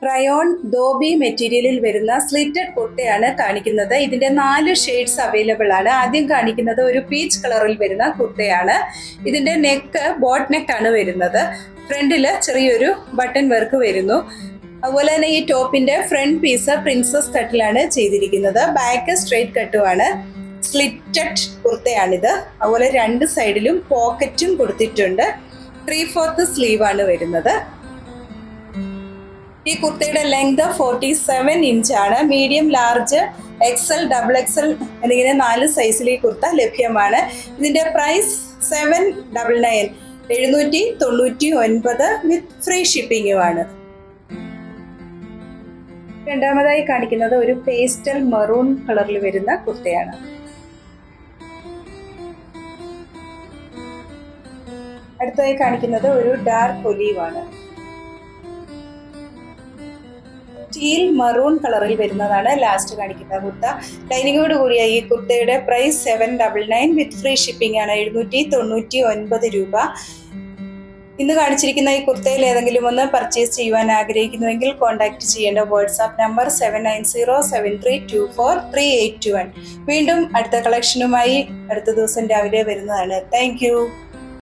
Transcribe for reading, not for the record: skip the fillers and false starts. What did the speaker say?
Rayon dhobi മെറ്റീരിയലിൽ വരുന്ന slitted കുർത്തയാണ് കാണിക്കുന്നത്. ഇതിന്റെ 4 ഷെയ്ഡ്സ് അവൈലബിൾ ആണ്. ആദ്യം കാണിക്കുന്നത് ഒരു പീച്ച് കളറിൽ വരുന്ന കുർത്തയാണ്. ഇതിന്റെ നെക്ക് ബോട്ട് നെക്ക് ആണ് വരുന്നത്. ഫ്രണ്ടില് ചെറിയൊരു ബട്ടൺ വർക്ക് വരുന്നു. അതുപോലെ തന്നെ ഈ ടോപ്പിന്റെ ഫ്രണ്ട് പീസ് പ്രിൻസസ് കട്ടിലാണ് ചെയ്തിരിക്കുന്നത്. ബാക്ക് സ്ട്രെയിറ്റ് കട്ടുമാണ്. സ്ലിറ്റഡ് കുർത്തയാണിത്. അതുപോലെ 2 സൈഡിലും പോക്കറ്റും കൊടുത്തിട്ടുണ്ട്. 3/4 സ്ലീവ് ആണ് വരുന്നത്. ഈ കുർത്തയുടെ ലെങ്ത് 47 ഇഞ്ചാണ്. മീഡിയം, ലാർജ്, XL, XXL എന്നിങ്ങനെ 4 സൈസിൽ ഈ കുർത്ത ലഭ്യമാണ്. ഇതിന്റെ പ്രൈസ് 799 799 വിത്ത് ഫ്രീ ഷിപ്പിംഗുമാണ്. രണ്ടാമതായി കാണിക്കുന്നത് ഒരു പേസ്റ്റൽ മെറൂൺ കളറിൽ വരുന്ന കുർത്തയാണ്. അടുത്തതായി കാണിക്കുന്നത് ഒരു ഡാർക്ക് ഒലീവ് ആണ്. ടീൽ മെറൂൺ കളറിൽ വരുന്നതാണ് ലാസ്റ്റ് കാണിക്കുന്ന കുർത്ത. ലൈനിങ്ങോട് കൂടിയ ഈ കുർത്തയുടെ പ്രൈസ് 799 വിത്ത് ഫ്രീ ഷിപ്പിംഗ് ആണ്. 799 രൂപ. ഇന്ന് കാണിച്ചിരിക്കുന്ന ഈ കുർത്തയിൽ ഏതെങ്കിലും ഒന്ന് പർച്ചേസ് ചെയ്യുവാൻ ആഗ്രഹിക്കുന്നുവെങ്കിൽ കോൺടാക്ട് ചെയ്യേണ്ട വാട്സാപ്പ് നമ്പർ 7907324381. വീണ്ടും അടുത്ത കളക്ഷനുമായി അടുത്ത ദിവസം രാവിലെ വരുന്നതാണ്. താങ്ക്